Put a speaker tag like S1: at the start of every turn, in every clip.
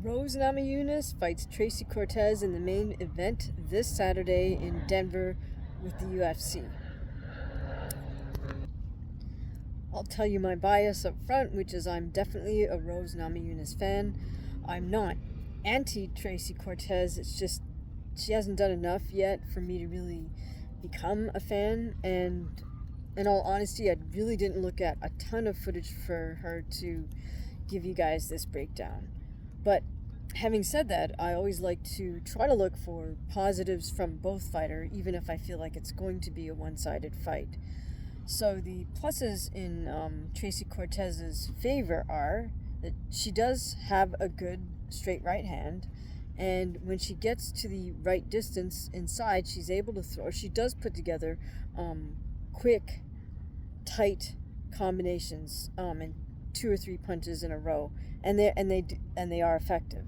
S1: Rose Namajunas fights Tracy Cortez in the main event this Saturday in Denver with the UFC. I'll tell you my bias up front, which is I'm definitely a Rose Namajunas fan. I'm not anti-Tracy Cortez. It's just she hasn't done enough yet for me to really become a fan. And in all honesty, I really didn't look at a ton of footage for her to give you guys this breakdown. But having said that, I always like to try to look for positives from both fighters, even if I feel like it's going to be a one-sided fight. So the pluses in Tracy Cortez's favor are that she does have a good straight right hand, and when she gets to the right distance inside, she's able to throw. She does put together quick, tight combinations and 2 or 3 punches in a row, and they are effective.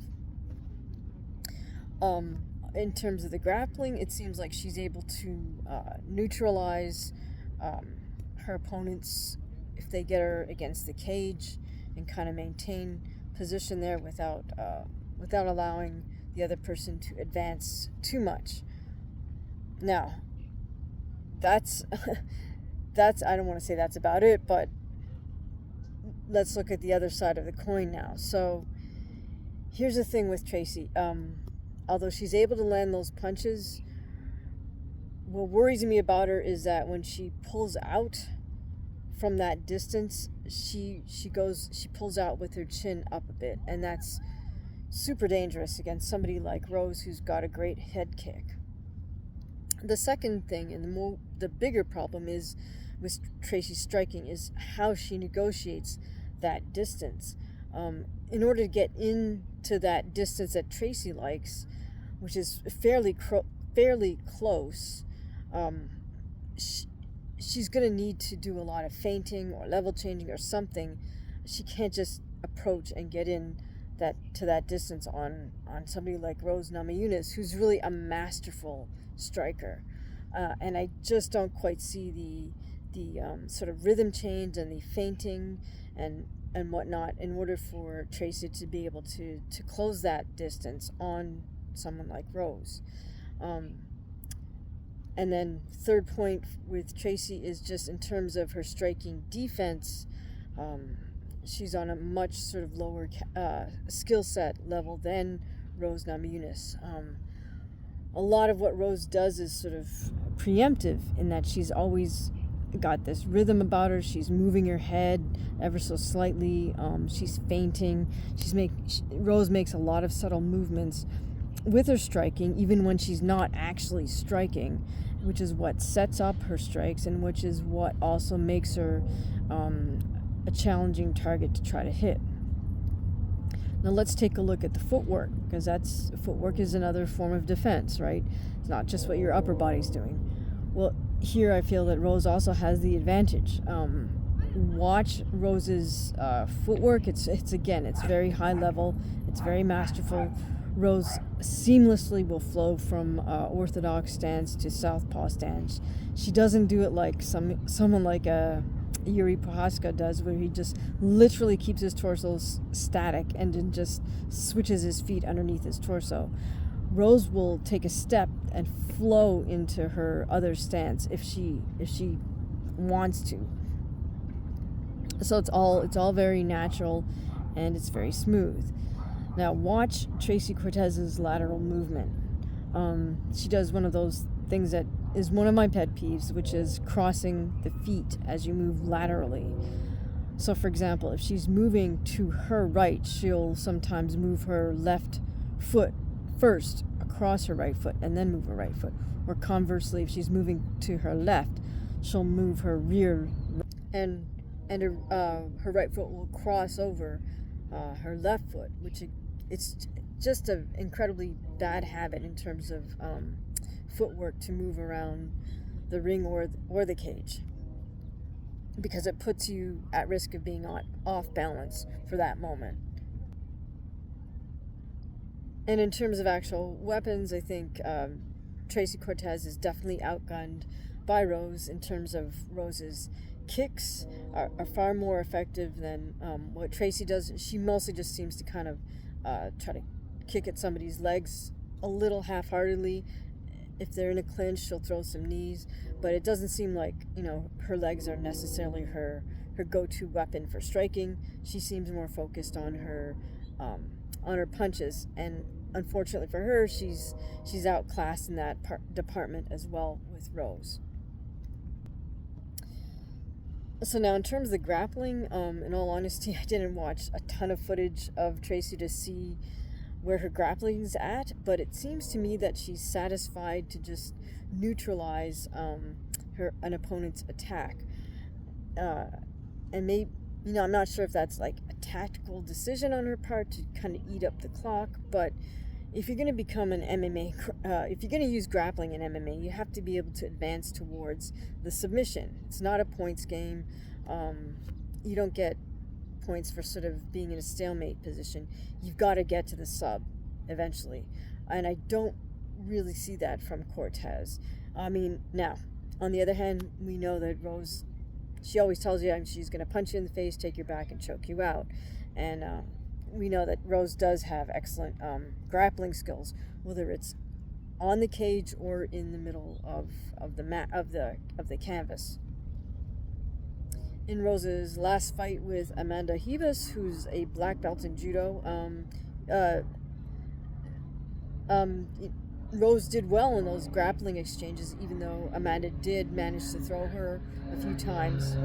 S1: In terms of the grappling, it seems like she's able to neutralize her opponents if they get her against the cage and kind of maintain position there without allowing the other person to advance too much. Now, that's I don't want to say that's about it, but let's look at the other side of the coin now. So here's the thing with Tracy. Although she's able to land those punches, what worries me about her is that when she pulls out from that distance, she pulls out with her chin up a bit, and that's super dangerous against somebody like Rose, who's got a great head kick. The second thing, and the bigger problem is with Tracy's striking, is how she negotiates that distance. In order to get into that distance that Tracy likes, which is fairly close, she's going to need to do a lot of feinting or level changing or something. She can't just approach and get in to that distance on somebody like Rose Namajunas, who's really a masterful striker. And I just don't quite see the sort of rhythm change and the feinting and whatnot in order for Tracy to be able to close that distance on someone like Rose. And then third point with Tracy is just in terms of her striking defense, she's on a much sort of lower skill set level than Rose Namajunas. A lot of what Rose does is sort of preemptive in that she's always got this rhythm about her. She's moving her head ever so slightly. She's feinting. Rose makes a lot of subtle movements with her striking, even when she's not actually striking, which is what sets up her strikes and which is what also makes her a challenging target to try to hit. Now let's take a look at the footwork, because footwork is another form of defense, right? It's not just what your upper body's doing. Well, here I feel that Rose also has the advantage. Watch Rose's footwork. It's very high level. It's very masterful. Rose seamlessly will flow from orthodox stance to southpaw stance. She doesn't do it like someone like Yuri Prohaska does, where he just literally keeps his torso static and then just switches his feet underneath his torso. Rose will take a step and flow into her other stance if she wants to. So it's all very natural and it's very smooth. Now watch Tracy Cortez's lateral movement. She does one of those things that is one of my pet peeves, which is crossing the feet as you move laterally. So for example, if she's moving to her right, she'll sometimes move her left foot first across her right foot and then move her right foot. Or conversely, if she's moving to her left, she'll move her rear and her right foot will cross over her left foot, which it's just an incredibly bad habit in terms of footwork to move around the ring or the cage, because it puts you at risk of being off balance for that moment. And in terms of actual weapons, I think Tracy Cortez is definitely outgunned by Rose in terms of Rose's kicks are far more effective than what Tracy does. She mostly just seems to kind of try to kick at somebody's legs a little half-heartedly. If they're in a clinch, she'll throw some knees, but it doesn't seem like, her legs are necessarily her go-to weapon for striking. She seems more focused on her punches, and unfortunately for her, she's outclassed in that department as well with Rose. So now, in terms of the grappling, in all honesty, I didn't watch a ton of footage of Tracy to see where her grappling's at, but it seems to me that she's satisfied to just neutralize an opponent's attack. And maybe, I'm not sure if that's like a tactical decision on her part to kind of eat up the clock, but if you're going to become an MMA, if you're going to use grappling in MMA, you have to be able to advance towards the submission. It's not a points game. You don't get points for sort of being in a stalemate position. You've got to get to the sub eventually. And I don't really see that from Cortez. Now, on the other hand, we know that Rose, she always tells you she's going to punch you in the face, take your back, and choke you out. And we know that Rose does have excellent grappling skills, whether it's on the cage or in the middle of the mat of the canvas. In Rose's last fight with Amanda Hebus, who's a black belt in judo, Rose did well in those grappling exchanges, even though Amanda did manage to throw her a few times.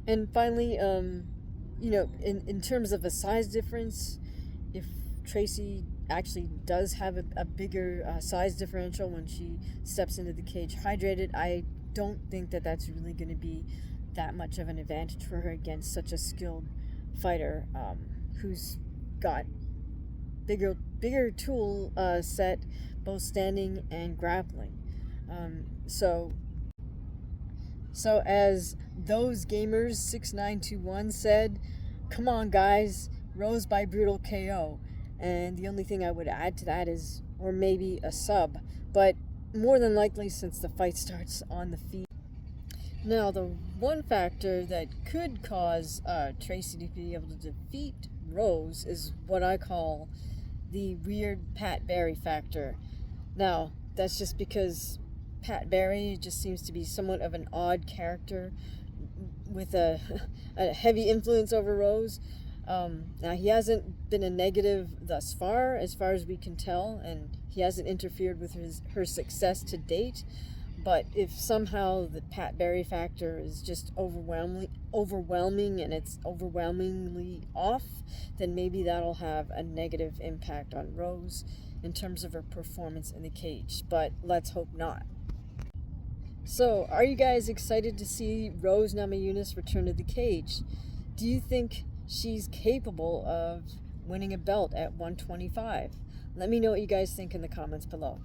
S1: And finally, in terms of a size difference, if Tracy actually does have a bigger size differential when she steps into the cage hydrated, I don't think that that's really going to be that much of an advantage for her against such a skilled fighter who's got bigger tool set, both standing and grappling. So as those gamers 6921 said, come on guys, Rose by brutal KO. And the only thing I would add to that is, or maybe a sub, but more than likely since the fight starts on the feet. Now, the one factor that could cause Tracy to be able to defeat Rose is what I call the weird Pat Barry factor. Now, that's just because Pat Barry just seems to be somewhat of an odd character with a heavy influence over Rose. Now, he hasn't been a negative thus far as we can tell, and he hasn't interfered with her success to date. But if somehow the Pat Barry factor is just overwhelming and it's overwhelmingly off, then maybe that'll have a negative impact on Rose in terms of her performance in the cage. But let's hope not. So, are you guys excited to see Rose Namajunas return to the cage? Do you think she's capable of winning a belt at 125? Let me know what you guys think in the comments below.